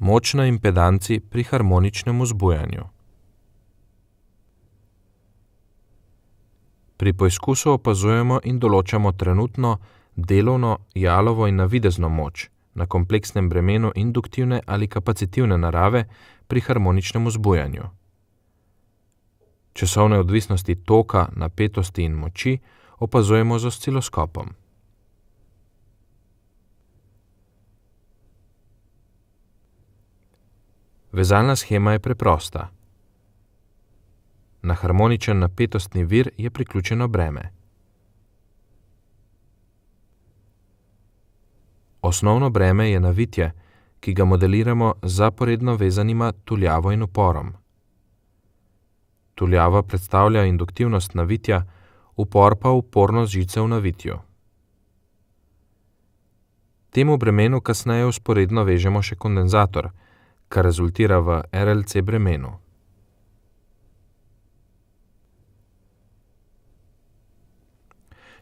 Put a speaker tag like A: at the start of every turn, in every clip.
A: Moč na impedanci pri harmoničnem vzbujanju. Pri poizkusu opazujemo in določamo trenutno, delovno, jalovo in navidezno moč na kompleksnem bremenu induktivne ali kapacitivne narave pri harmoničnem vzbujanju. Časovne odvisnosti toka, napetosti in moči opazujemo z osciloskopom. Vezalna shema je preprosta. Na harmoničen napetostni vir je priključeno breme. Osnovno breme je navitje, ki ga modeliramo z zaporedno vezanima tuljavo in uporom. Tuljava predstavlja induktivnost navitja, upor pa upornost žice v navitju. Temu bremenu kasneje vzporedno vežemo še kondenzator, kar rezultira v RLC bremenu.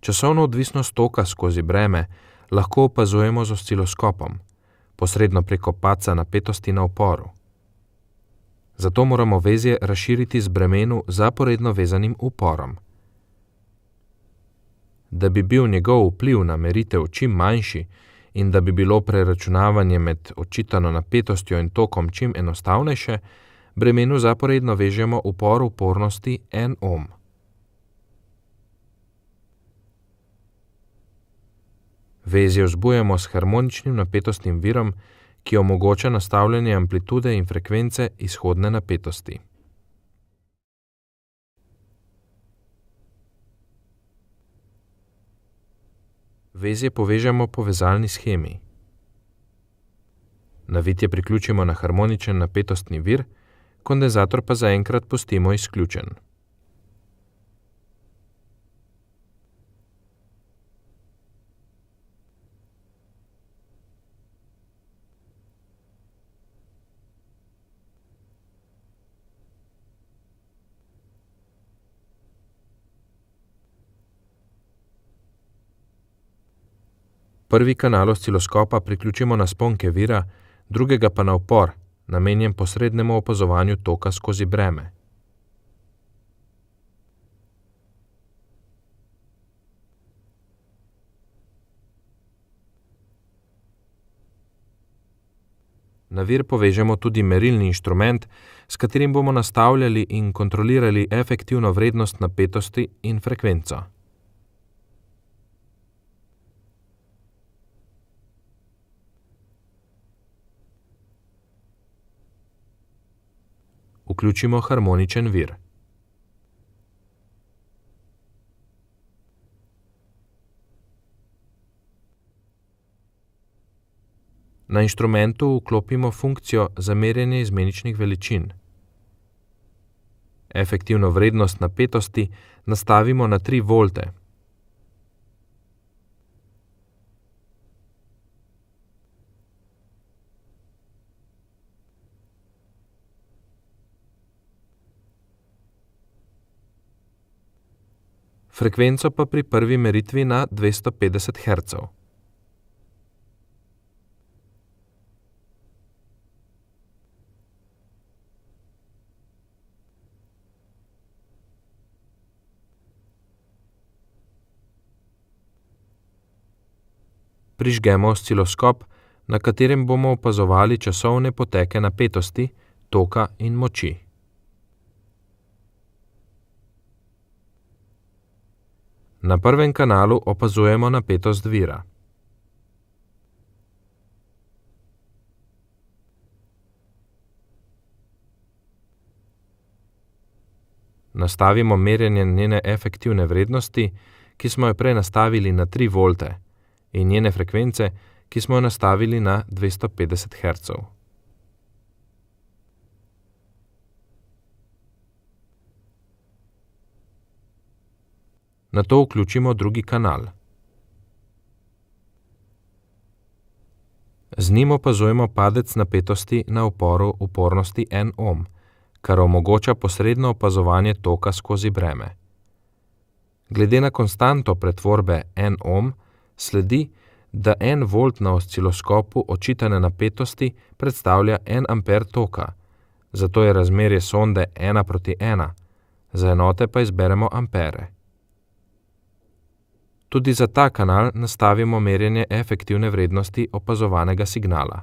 A: Časovno odvisnost toka skozi breme lahko opazujemo z osciloskopom, posredno preko padca napetosti na uporu. Zato moramo vezje razširiti z bremenu zaporedno vezanim uporom. Da bi bil njegov vpliv na meritev čim manjši in da bi bilo preračunavanje med očitano napetostjo in tokom čim enostavnejše, bremenu zaporedno vežemo upor upornosti 1 ohm. Vezje vzbujamo s harmoničnim napetostnim virom, ki omogoča nastavljanje amplitude in frekvence izhodne napetosti. Vezje povežemo po vezalni shemi. Navitje priključimo na harmoničen napetostni vir, kondenzator pa zaenkrat pustimo izključen. Prvi kanal osciloskopa priključimo na sponke vira, drugega pa na upor, namenjen posrednemu opazovanju toka skozi breme. Na vir povežemo tudi merilni inštrument, s katerim bomo nastavljali in kontrolirali efektivno vrednost napetosti in frekvenco. Vključimo harmoničen vir. Na inštrumentu vklopimo funkcijo za merjenje izmeničnih veličin. Efektivno vrednost napetosti nastavimo na 3 volte. Frekvenco pa pri prvi meritvi na 250 Hz. Prižgemo osciloskop, na katerem bomo opazovali časovne poteke napetosti, toka in moči. Na prvem kanalu opazujemo napetost vira. Nastavimo merjenje njene efektivne vrednosti, ki smo jo prej nastavili na 3 volte, in njene frekvence, ki smo jo nastavili na 250 Hz. Nato vključimo drugi kanal. Z njim opazujemo padec napetosti na uporu upornosti 1 ohm, kar omogoča posredno opazovanje toka skozi breme. Glede na konstanto pretvorbe 1 ohm, sledi, da 1 volt na osciloskopu očitane napetosti predstavlja 1 amper toka, zato je razmerje sonde 1:1, za enote pa izberemo ampere. Tudi za ta kanal nastavimo merjenje efektivne vrednosti opazovanega signala.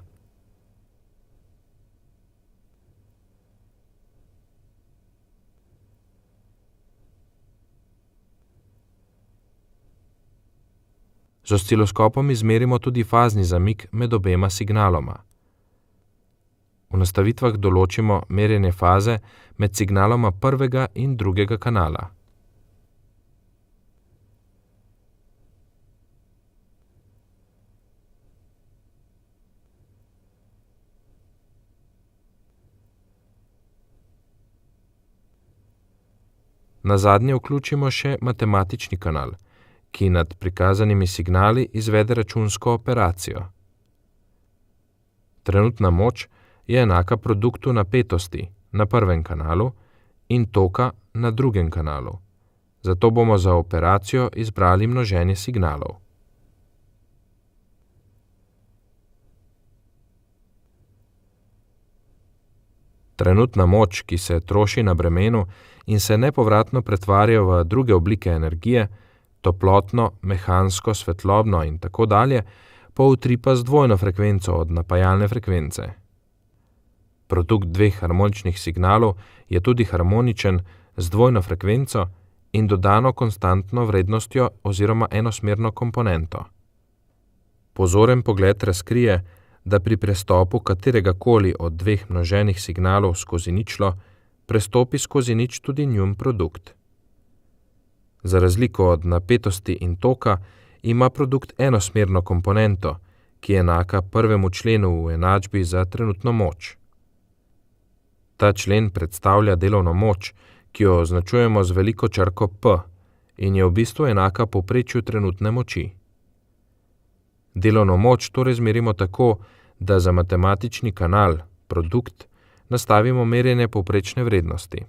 A: Z osciloskopom izmerimo tudi fazni zamik med obema signaloma. V nastavitvah določimo merjenje faze med signaloma prvega in drugega kanala. Nazadnje vključimo še matematični kanal, ki nad prikazanimi signali izvede računsko operacijo. Trenutna moč je enaka produktu napetosti na prvem kanalu in toka na drugem kanalu, zato bomo za operacijo izbrali množenje signalov. Trenutna moč, ki se troši na bremenu in se nepovratno pretvarja v druge oblike energije, toplotno, mehansko, svetlobno in tako dalje, pa utripa z dvojno frekvenco od napajalne frekvence. Produkt dveh harmoničnih signalov je tudi harmoničen z dvojno frekvenco in dodano konstantno vrednostjo oziroma enosmerno komponento. Pozoren pogled razkrije, da pri prestopu kateregakoli od dveh množenih signalov skozi ničlo prestopi skozi nič tudi njun produkt. Za razliko od napetosti in toka ima produkt enosmerno komponento, ki je enaka prvemu členu v enačbi za trenutno moč. Ta člen predstavlja delovno moč, ki jo označujemo z veliko črko P in je v bistvu enaka povprečju trenutne moči. Delovno moč torej izmerimo tako, da za matematični kanal, produkt, nastavimo merjenje povprečne vrednosti.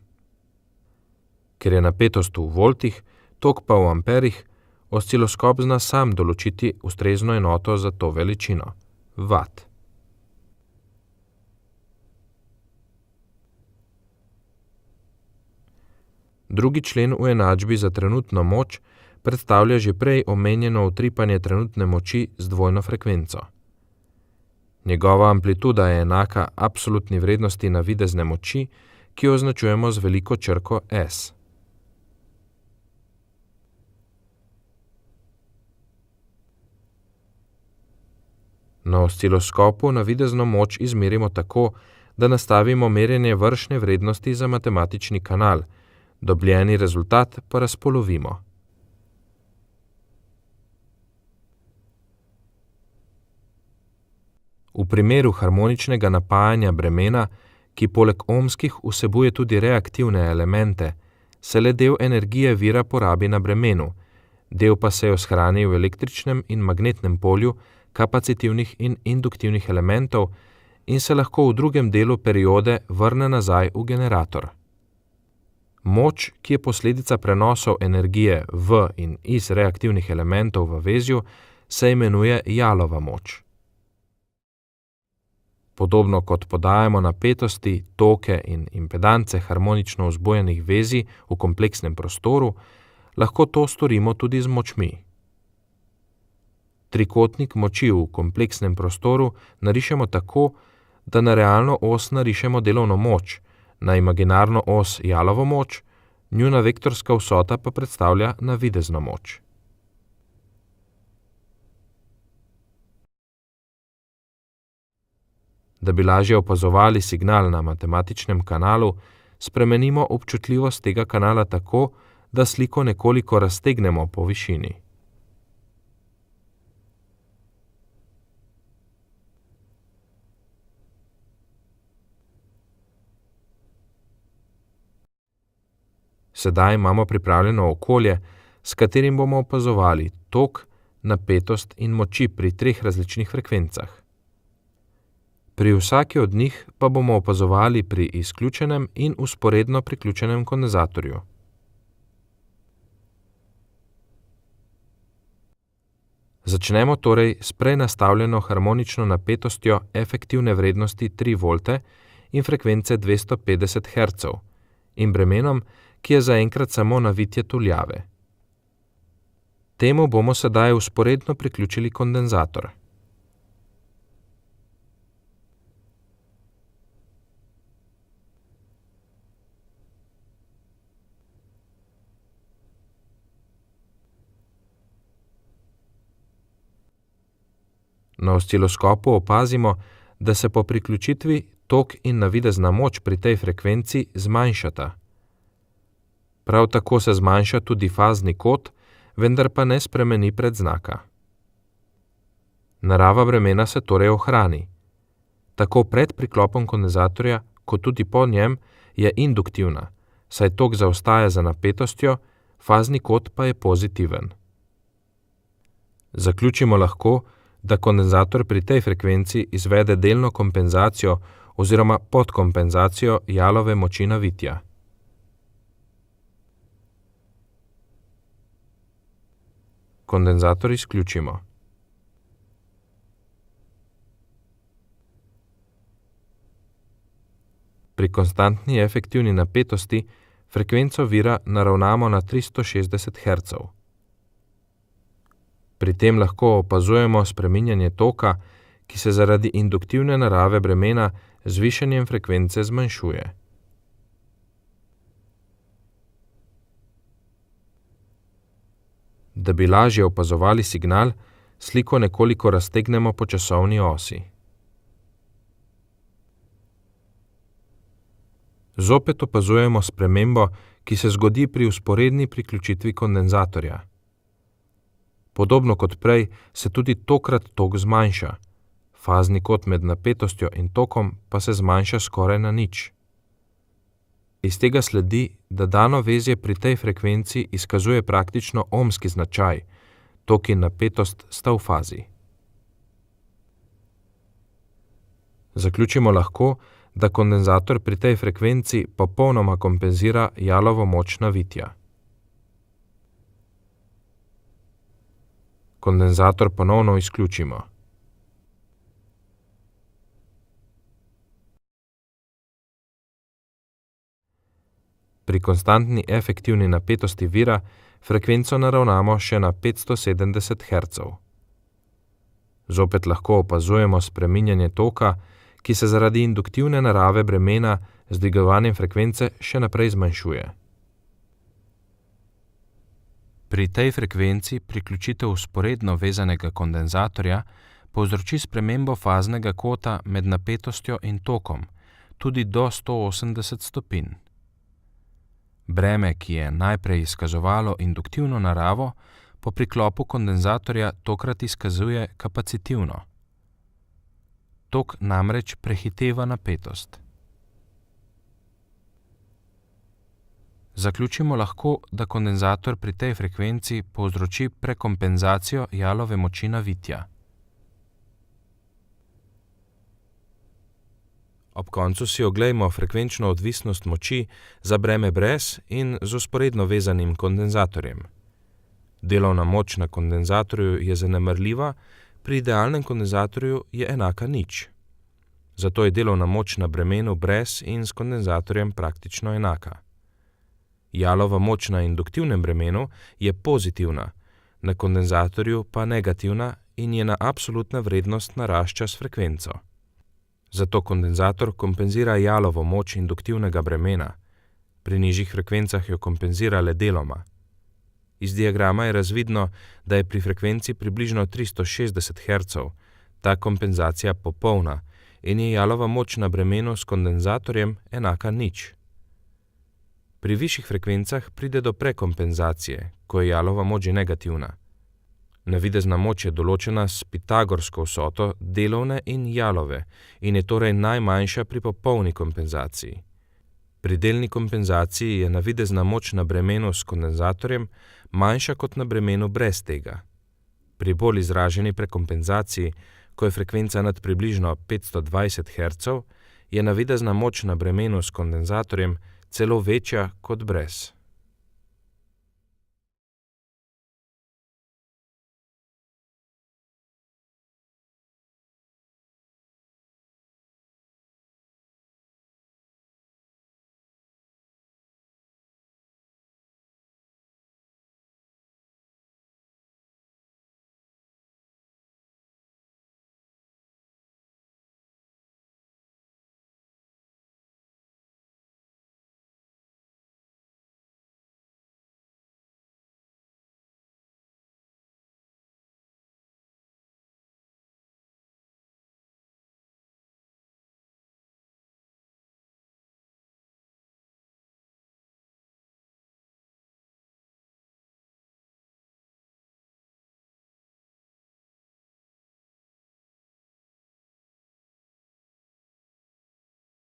A: Ker je napetost v voltih, tok pa v amperih, osciloskop zna sam določiti ustrezno enoto za to veličino, watt. Drugi člen v enačbi za trenutno moč predstavlja že prej omenjeno utripanje trenutne moči z dvojno frekvenco. Njegova amplituda je enaka absolutni vrednosti navidezne moči, ki jo označujemo z veliko črko S. Na osciloskopu navidezno moč izmerimo tako, da nastavimo merjenje vršne vrednosti za matematični kanal, dobljeni rezultat pa razpolovimo. V primeru harmoničnega napajanja bremena, ki poleg ohmskih vsebuje tudi reaktivne elemente, se le del energije vira porabi na bremenu, del pa se jo shrani v električnem in magnetnem polju kapacitivnih in induktivnih elementov in se lahko v drugem delu periode vrne nazaj v generator. Moč, ki je posledica prenosov energije v in iz reaktivnih elementov v vezju, se imenuje Jalova moč. Podobno kot podajamo napetosti, toke in impedance harmonično vzbojenih vezij v kompleksnem prostoru, lahko to storimo tudi z močmi. Trikotnik moči v kompleksnem prostoru narišemo tako, da na realno os narišemo delovno moč, na imaginarno os Jalovo moč, njuna vektorska vsota pa predstavlja navidezno moč. Da bi lažje opazovali signal na matematičnem kanalu, spremenimo občutljivost tega kanala tako, da sliko nekoliko raztegnemo po višini. Sedaj imamo pripravljeno okolje, s katerim bomo opazovali tok, napetost in moči pri 3 različnih frekvencah. Pri vsaki od njih pa bomo opazovali pri izključenem in vzporedno priključenem kondenzatorju. Začnemo torej s prenastavljeno harmonično napetostjo efektivne vrednosti 3 V in frekvence 250 Hz in bremenom, ki je zaenkrat samo navitje tuljave. Temu bomo sedaj vzporedno priključili kondenzator. Na osciloskopu opazimo, da se po priključitvi tok in navidezna moč pri tej frekvenci zmanjšata. Prav tako se zmanjša tudi fazni kot, vendar pa ne spremeni predznaka. Narava bremena se torej ohrani. Tako pred priklopom kondenzatorja, kot tudi po njem, je induktivna, saj tok zaostaja za napetostjo, fazni kot pa je pozitiven. Zaključimo lahko, da kondenzator pri tej frekvenci izvede delno kompenzacijo oziroma podkompenzacijo jalove moči navitja. Kondenzator izključimo. Pri konstantni efektivni napetosti frekvenco vira naravnamo na 360 Hz. Pri tem lahko opazujemo spreminjanje toka, ki se zaradi induktivne narave bremena z višanjem frekvence zmanjšuje. Da bi lažje opazovali signal, sliko nekoliko raztegnemo po časovni osi. Zopet opazujemo spremembo, ki se zgodi pri vzporedni priključitvi kondenzatorja. Podobno kot prej se tudi tokrat tok zmanjša, fazni kot med napetostjo in tokom pa se zmanjša skoraj na nič. Iz tega sledi, da dano vezje pri tej frekvenci izkazuje praktično ohmski značaj, tok in napetost sta v fazi. Zaključimo lahko, da kondenzator pri tej frekvenci popolnoma kompenzira jalovo moč navitja. Kondenzator ponovno izključimo. Pri konstantni efektivni napetosti vira frekvenco naravnamo še na 570 Hz. Zopet lahko opazujemo spreminjanje toka, ki se zaradi induktivne narave bremena z dvigovanjem frekvence še naprej zmanjšuje. Pri tej frekvenci priključitev vzporedno vezanega kondenzatorja povzroči spremembo faznega kota med napetostjo in tokom, tudi do 180 stopinj. Breme, ki je najprej izkazovalo induktivno naravo, po priklopu kondenzatorja tokrat izkazuje kapacitivno. Tok namreč prehiteva napetost. Zaključimo lahko, da kondenzator pri tej frekvenci povzroči prekompenzacijo jalove moči navitja. Ob koncu si oglejmo frekvenčno odvisnost moči za breme brez in z vzporedno vezanim kondenzatorjem. Delovna moč na kondenzatorju je zanemarljiva, pri idealnem kondenzatorju je enaka nič. Zato je delovna moč na bremenu brez in s kondenzatorjem praktično enaka. Jalova moč na induktivnem bremenu je pozitivna, na kondenzatorju pa negativna in njena absolutna vrednost narašča s frekvenco. Zato kondenzator kompenzira jalovo moč induktivnega bremena, pri nižjih frekvencah jo kompenzira le deloma. Iz diagrama je razvidno, da je pri frekvenci približno 360 Hz ta kompenzacija popolna in je jalova moč na bremenu s kondenzatorjem enaka nič. Pri višjih frekvencah pride do prekompenzacije, ko je jalova moč že negativna. Navidezna moč je določena s pitagorsko vsoto delovne in jalove in je torej najmanjša pri popolni kompenzaciji. Pri delni kompenzaciji je navidezna moč na bremenu s kondenzatorjem manjša kot na bremenu brez tega. Pri bolj izraženi prekompenzaciji, ko je frekvenca nad približno 520 Hz, je navidezna moč na bremenu s kondenzatorjem celo večja kot brez.